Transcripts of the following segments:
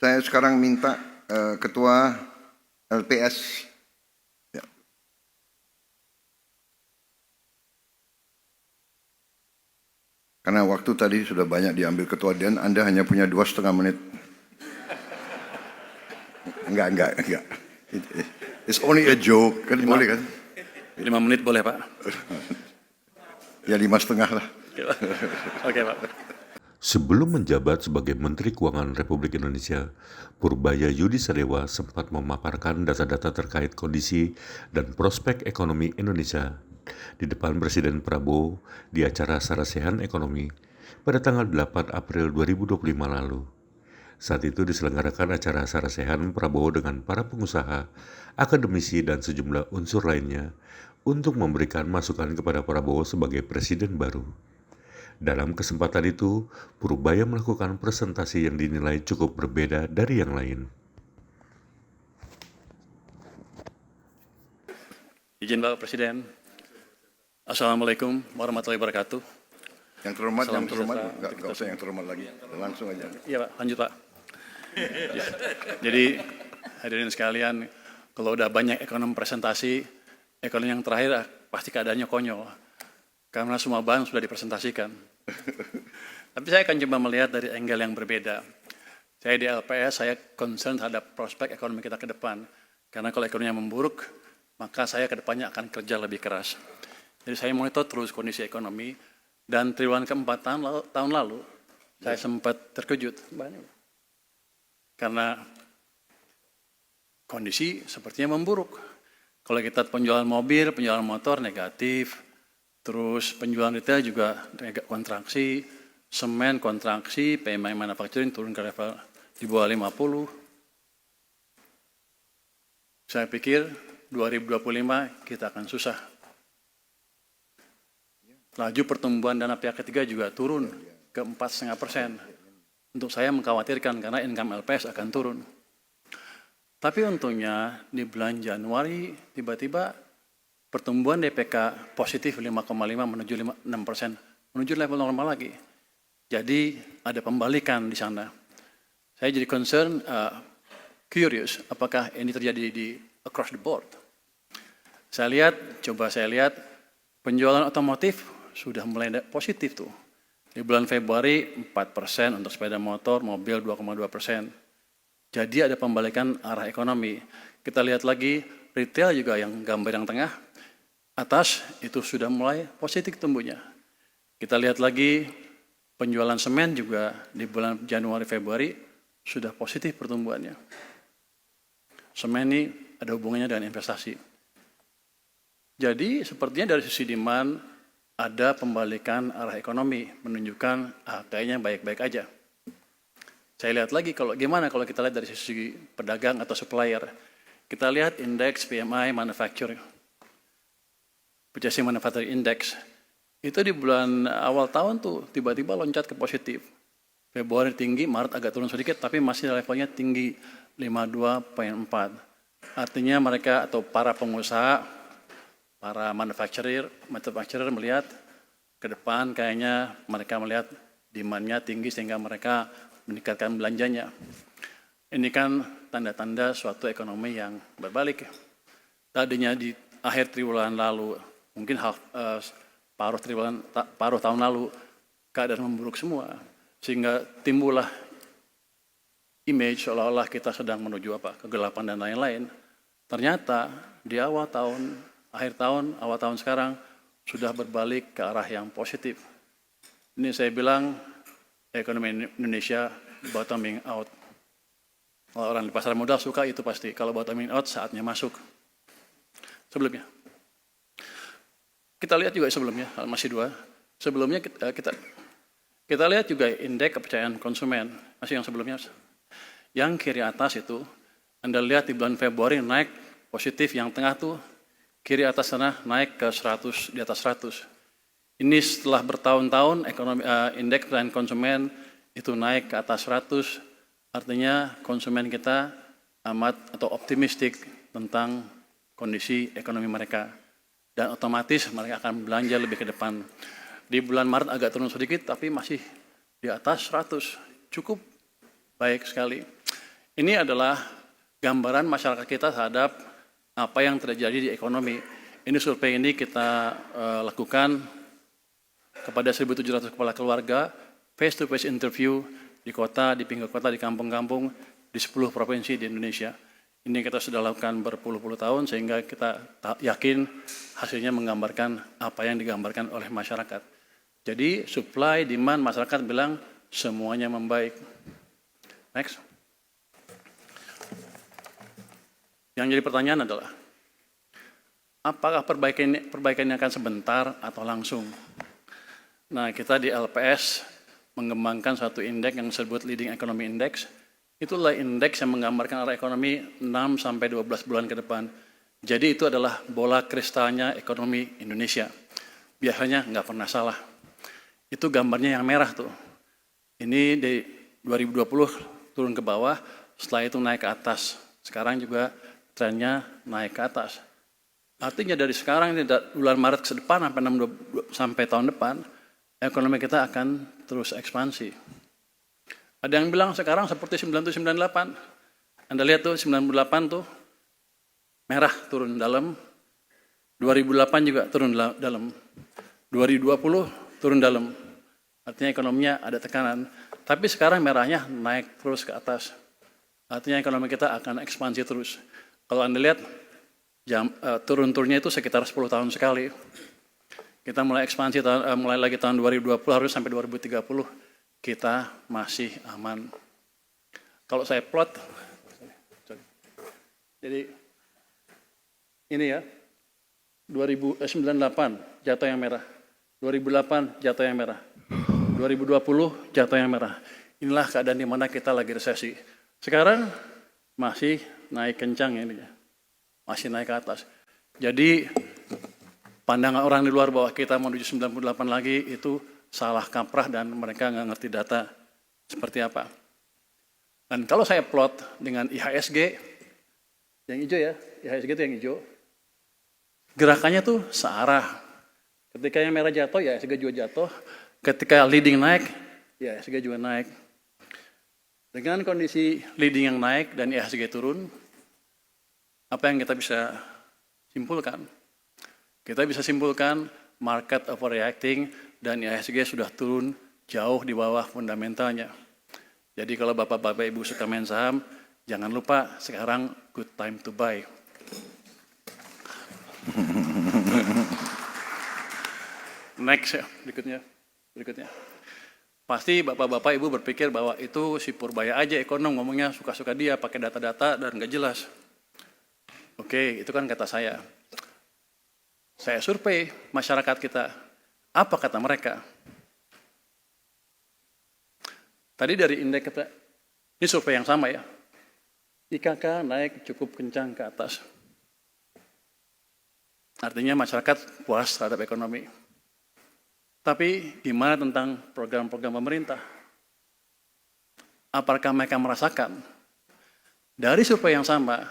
Saya sekarang minta Ketua LPS. Ya. Karena waktu tadi sudah banyak diambil Ketua dan Anda hanya punya 2,5 menit. Enggak. It's only a joke, kan boleh kan? 5 menit boleh Pak? Ya 5,5 lah. Oke Pak. Sebelum menjabat sebagai Menteri Keuangan Republik Indonesia, Purbaya Yudi Sadewa sempat memaparkan data-data terkait kondisi dan prospek ekonomi Indonesia di depan Presiden Prabowo di acara Sarasehan Ekonomi pada tanggal 8 April 2025 lalu. Saat itu diselenggarakan acara Sarasehan Prabowo dengan para pengusaha, akademisi, dan sejumlah unsur lainnya untuk memberikan masukan kepada Prabowo sebagai Presiden baru. Dalam kesempatan itu, Purbaya melakukan presentasi yang dinilai cukup berbeda dari yang lain. Izin Bapak Presiden. Assalamualaikum warahmatullahi wabarakatuh. Yang terhormat, Salam yang terhormat, sejahtera enggak usah yang terhormat lagi, langsung aja. Iya Pak, lanjut Pak. Jadi hadirin sekalian, kalau udah banyak ekonom presentasi, ekonom yang terakhir pasti keadaannya konyol. Karena semua bahan sudah dipresentasikan. Tapi saya akan coba melihat dari angle yang berbeda. Saya di LPS, saya concern terhadap prospek ekonomi kita ke depan. Karena kalau ekonominya memburuk, maka saya ke depannya akan kerja lebih keras. Jadi saya monitor terus kondisi ekonomi, dan triwulan keempat tahun lalu, saya sempat terkejut. Karena kondisi sepertinya memburuk. Kalau kita penjualan mobil, penjualan motor negatif, terus penjualan retail juga kontraksi, semen kontraksi, PMI manufacturing turun ke level di bawah 50. Saya pikir 2025 kita akan susah. Laju pertumbuhan dana pihak ketiga juga turun ke 4,5%. Untuk saya mengkhawatirkan karena income LPS akan turun. Tapi untungnya di bulan Januari tiba-tiba pertumbuhan DPK positif 5,5 menuju 6%, menuju level normal lagi. Jadi ada pembalikan di sana. Saya jadi concern, curious, apakah ini terjadi di across the board. Saya lihat, penjualan otomotif sudah mulai positif tuh. Di bulan Februari 4% untuk sepeda motor, mobil 2,2%. Jadi ada pembalikan arah ekonomi. Kita lihat lagi retail juga yang gambar yang tengah, atas itu sudah mulai positif tumbuhnya. Kita lihat lagi penjualan semen juga di bulan Januari Februari sudah positif pertumbuhannya. Semen ini ada hubungannya dengan investasi. Jadi sepertinya dari sisi demand ada pembalikan arah ekonomi, menunjukkan kayaknya baik-baik aja. Saya lihat lagi gimana kalau kita lihat dari sisi pedagang atau supplier. Kita lihat indeks PMI manufacturing. Purchasing Manufacturing Index, itu di bulan awal tahun tuh tiba-tiba loncat ke positif. Februari tinggi, Maret agak turun sedikit, tapi masih levelnya tinggi 52,4. Artinya mereka atau para pengusaha, para manufacturer melihat ke depan kayaknya mereka melihat demand-nya tinggi sehingga mereka meningkatkan belanjanya. Ini kan tanda-tanda suatu ekonomi yang berbalik. Tadinya di akhir triwulan lalu, mungkin paruh tahun lalu keadaan memburuk semua, sehingga timbullah image seolah-olah kita sedang menuju kegelapan dan lain-lain. Ternyata di awal tahun sekarang sudah berbalik ke arah yang positif. Ini saya bilang ekonomi Indonesia bottoming out. Kalau orang di pasar modal suka itu pasti. Kalau bottoming out saatnya masuk. Sebelumnya. Kita lihat juga sebelumnya, masih dua. Sebelumnya kita lihat juga indeks kepercayaan konsumen, masih yang sebelumnya. Yang kiri atas itu, Anda lihat di bulan Februari naik positif, yang tengah tuh kiri atas sana naik ke 100, di atas 100. Ini setelah bertahun-tahun indeks kepercayaan konsumen itu naik ke atas 100, artinya konsumen kita amat atau optimistik tentang kondisi ekonomi mereka. Dan otomatis mereka akan belanja lebih ke depan. Di bulan Maret agak turun sedikit, tapi masih di atas 100. Cukup baik sekali. Ini adalah gambaran masyarakat kita terhadap apa yang terjadi di ekonomi. Ini survei ini kita lakukan kepada 1.700 kepala keluarga, face-to-face interview di kota, di pinggir kota, di kampung-kampung, di 10 provinsi di Indonesia. Ini kita sudah lakukan berpuluh-puluh tahun sehingga kita yakin hasilnya menggambarkan apa yang digambarkan oleh masyarakat. Jadi supply, demand, masyarakat bilang semuanya membaik. Next. Yang jadi pertanyaan adalah, apakah perbaikannya akan sebentar atau langsung? Nah, kita di LPS mengembangkan satu indeks yang disebut Leading Economy Index. Itulah indeks yang menggambarkan arah ekonomi 6-12 bulan ke depan. Jadi itu adalah bola kristalnya ekonomi Indonesia. Biasanya nggak pernah salah. Itu gambarnya yang merah tuh. Ini di 2020 turun ke bawah, setelah itu naik ke atas. Sekarang juga trennya naik ke atas. Artinya dari sekarang ini bulan Maret ke depan sampai tahun depan, ekonomi kita akan terus ekspansi. Ada yang bilang sekarang seperti 97-98. Anda lihat tuh 98 tuh merah turun dalam, 2008 juga turun dalam, 2020 turun dalam. Artinya ekonominya ada tekanan. Tapi sekarang merahnya naik terus ke atas. Artinya ekonomi kita akan ekspansi terus. Kalau Anda lihat turun-turunnya itu sekitar 10 tahun sekali. Kita mulai ekspansi mulai lagi tahun 2020 harus sampai 2030. Kita masih aman. Kalau saya plot, jadi ini ya, 98 jatuh yang merah, 2008 jatuh yang merah, 2020 jatuh yang merah. Inilah keadaan di mana kita lagi resesi. Sekarang masih naik kencang ini, masih naik ke atas. Jadi pandangan orang di luar bahwa kita menuju 98 lagi itu salah kaprah dan mereka nggak ngerti data seperti apa. Dan kalau saya plot dengan IHSG, yang hijau ya, IHSG itu yang hijau, gerakannya tuh searah. Ketika yang merah jatuh, ya IHSG juga jatuh. Ketika leading naik, ya IHSG juga naik. Dengan kondisi leading yang naik dan IHSG turun, apa yang kita bisa simpulkan? Kita bisa simpulkan market overreacting dan IHSG sudah turun jauh di bawah fundamentalnya. Jadi kalau Bapak-Bapak Ibu suka main saham, jangan lupa sekarang good time to buy. Next ya, berikutnya. Pasti Bapak-Bapak Ibu berpikir bahwa itu si Purbaya aja ekonom ngomongnya suka-suka dia pakai data-data dan nggak jelas. Oke, itu kan kata saya. Saya survei masyarakat kita. Apa kata mereka? Tadi dari indeks kita, ini survei yang sama ya. IKK naik cukup kencang ke atas. Artinya masyarakat puas terhadap ekonomi. Tapi gimana tentang program-program pemerintah? Apakah mereka merasakan? Dari survei yang sama,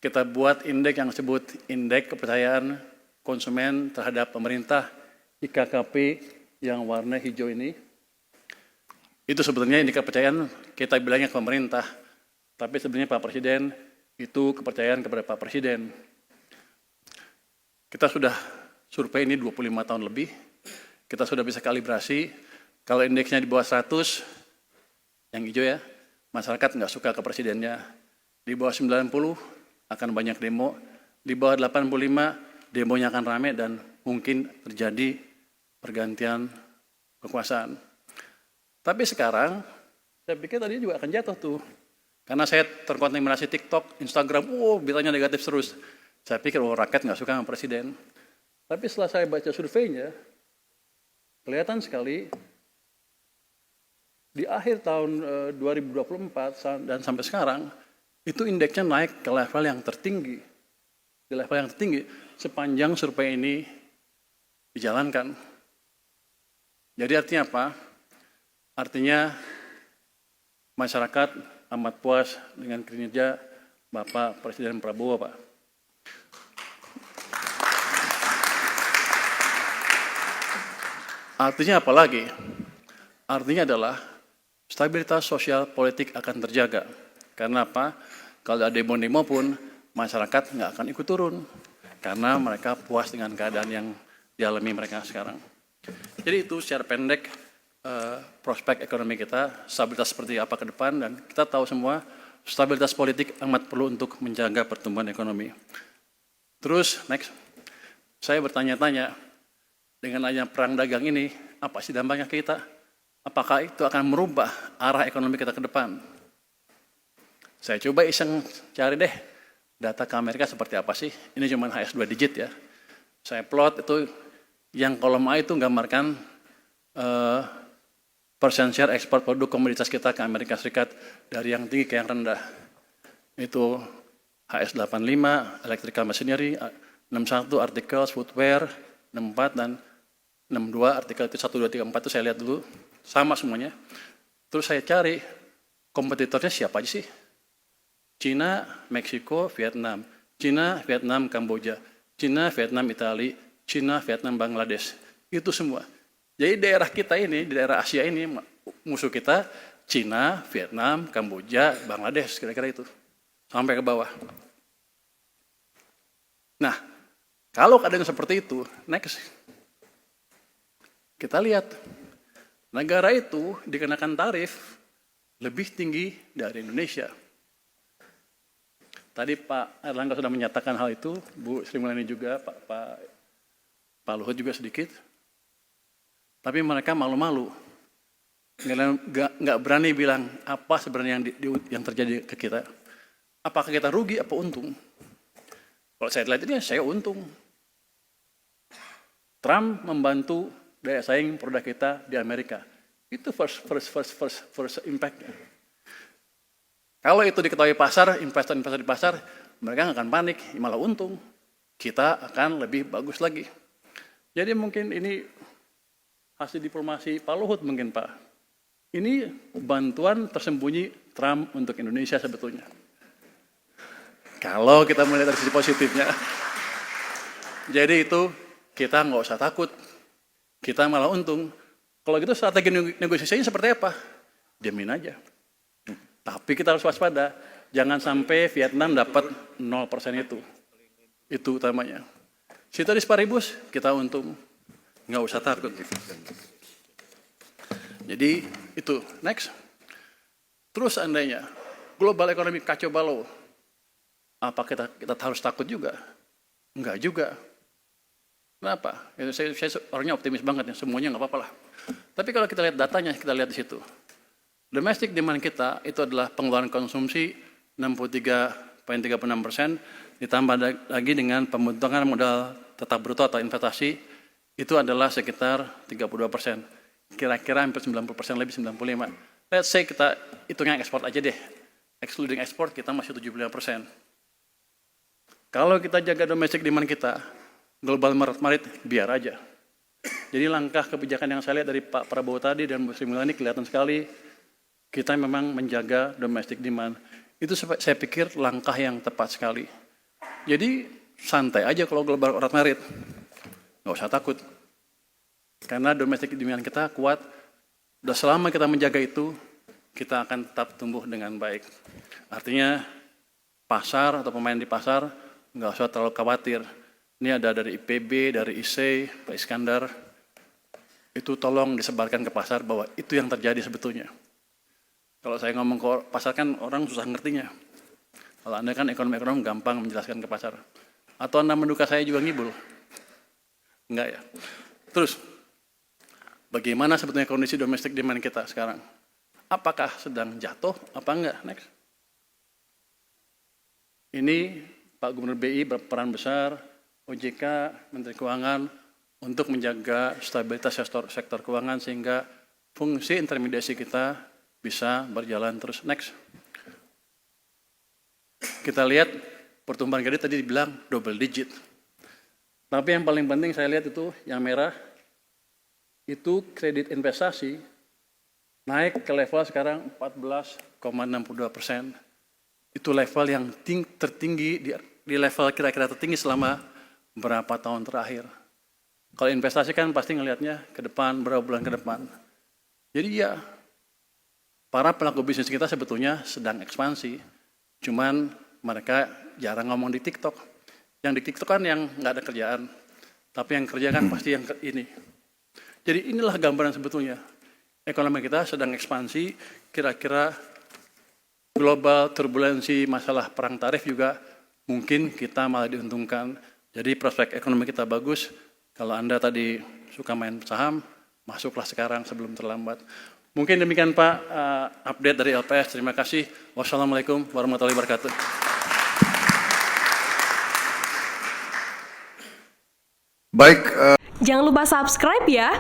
kita buat indeks yang disebut indeks kepercayaan konsumen terhadap pemerintah, IKKP yang warna hijau ini. Itu sebetulnya indeks kepercayaan kita bilangnya ke pemerintah. Tapi sebenarnya Pak Presiden itu kepercayaan kepada Pak Presiden. Kita sudah survei ini 25 tahun lebih. Kita sudah bisa kalibrasi. Kalau indeksnya di bawah 100, yang hijau ya, masyarakat nggak suka ke presidennya. Di bawah 90 akan banyak demo. Di bawah 85 demonya akan ramai dan mungkin terjadi pergantian kekuasaan. Tapi sekarang, saya pikir tadi juga akan jatuh tuh. Karena saya terkontaminasi TikTok, Instagram, beritanya negatif terus. Saya pikir, rakyat nggak suka sama presiden. Tapi setelah saya baca surveinya, kelihatan sekali, di akhir tahun 2024 dan sampai sekarang, itu indeksnya naik ke level yang tertinggi. Di level yang tertinggi, sepanjang survei ini dijalankan. Jadi artinya apa? Artinya masyarakat amat puas dengan kinerja Bapak Presiden Prabowo, Pak. Artinya apa lagi? Artinya adalah stabilitas sosial politik akan terjaga. Karena apa? Kalau ada demo-demo pun, masyarakat nggak akan ikut turun. Karena mereka puas dengan keadaan yang dialami mereka sekarang. Jadi itu secara pendek prospek ekonomi kita, stabilitas seperti apa ke depan, dan kita tahu semua stabilitas politik amat perlu untuk menjaga pertumbuhan ekonomi. Terus, next, saya bertanya-tanya, dengan adanya perang dagang ini, apa sih dampaknya ke kita? Apakah itu akan merubah arah ekonomi kita ke depan? Saya coba iseng cari deh, data ke Amerika seperti apa sih? Ini cuma HS 2 digit ya. Saya plot itu, yang kolom A itu gambarkan persen share ekspor produk komoditas kita ke Amerika Serikat dari yang tinggi ke yang rendah. Itu HS 85, electrical machinery, 61 artikel, footwear, 64 dan 62 artikel itu 1, 2, 3, 4 itu saya lihat dulu. Sama semuanya. Terus saya cari kompetitornya siapa aja sih? Cina, Meksiko, Vietnam. Cina, Vietnam, Kamboja. Cina, Vietnam, Italia. Cina, Vietnam, Bangladesh. Itu semua. Jadi daerah kita ini, di daerah Asia ini, musuh kita Cina, Vietnam, Kamboja, Bangladesh, kira-kira itu. Sampai ke bawah. Nah, kalau keadaan seperti itu, next. Kita lihat, negara itu dikenakan tarif lebih tinggi dari Indonesia. Tadi Pak Erlangga sudah menyatakan hal itu, Bu Sri Mulyani juga, Pak Luhut juga sedikit. Tapi mereka malu-malu, nggak berani bilang apa sebenarnya yang terjadi ke kita. Apakah kita rugi apa untung? Kalau saya lihat ini, saya untung. Trump membantu daya saing produk kita di Amerika. Itu first impact-nya. Kalau itu diketahui pasar, investor-investor di pasar, mereka nggak akan panik, malah untung. Kita akan lebih bagus lagi. Jadi mungkin ini hasil diplomasi Pak Luhut mungkin Pak. Ini bantuan tersembunyi Trump untuk Indonesia sebetulnya. Kalau kita melihat dari sisi positifnya. Jadi itu kita nggak usah takut. Kita malah untung. Kalau gitu strategi negosiasinya seperti apa? Diamin aja. Tapi kita harus waspada. Jangan sampai Vietnam dapat 0% itu. Itu utamanya. Ceteris paribus, kita untung. Nggak usah takut. Jadi itu, next. Terus seandainya global ekonomi kacau balau, apa kita harus takut juga? Enggak juga. Kenapa? Saya orangnya optimis banget ya, semuanya nggak apa-apa lah. Tapi kalau kita lihat datanya, kita lihat di situ. Domestic demand kita itu adalah pengeluaran konsumsi 63,36%, ditambah lagi dengan pembentukan modal tetap bruto atau investasi, itu adalah sekitar 32%. Kira-kira hampir 90% lebih, 95%. Let's say kita hitungnya ekspor aja deh. Excluding ekspor kita masih 75%. Kalau kita jaga domestic demand kita, global marit biar aja. Jadi langkah kebijakan yang saya lihat dari Pak Prabowo tadi dan Bu Sri Mulyani kelihatan sekali, kita memang menjaga domestic demand. Itu saya pikir langkah yang tepat sekali. Jadi santai aja kalau global marit. Nggak usah takut. Karena domestic demand kita kuat, dan selama kita menjaga itu, kita akan tetap tumbuh dengan baik. Artinya pasar atau pemain di pasar nggak usah terlalu khawatir. Ini ada dari IPB, dari IC, Pak Iskandar. Itu tolong disebarkan ke pasar bahwa itu yang terjadi sebetulnya. Kalau saya ngomong ke pasar kan orang susah ngertinya. Kalau Anda kan ekonom gampang menjelaskan ke pasar. Atau Anda menduga saya juga ngibul? Enggak ya. Terus, bagaimana sebetulnya kondisi domestic demand kita sekarang? Apakah sedang jatuh? Apa enggak? Next. Ini Pak Gubernur BI berperan besar, OJK, Menteri Keuangan, untuk menjaga stabilitas sektor keuangan sehingga fungsi intermediasi kita bisa berjalan terus. Next. Kita lihat pertumbuhan kredit tadi dibilang double digit. Tapi yang paling penting saya lihat itu yang merah, itu kredit investasi naik ke level sekarang 14,62%. Itu level yang tertinggi, di level kira-kira tertinggi selama berapa tahun terakhir. Kalau investasi kan pasti ngelihatnya ke depan, berapa bulan ke depan. Jadi ya, para pelaku bisnis kita sebetulnya sedang ekspansi. Cuman mereka jarang ngomong di TikTok. Yang di TikTok kan yang nggak ada kerjaan. Tapi yang kerja kan pasti yang ini. Jadi inilah gambaran sebetulnya. Ekonomi kita sedang ekspansi, kira-kira global turbulensi masalah perang tarif juga mungkin kita malah diuntungkan. Jadi prospek ekonomi kita bagus. Kalau Anda tadi suka main saham, masuklah sekarang sebelum terlambat. Mungkin demikian Pak update dari LPS. Terima kasih. Wassalamualaikum warahmatullahi wabarakatuh. Baik, Jangan lupa subscribe ya.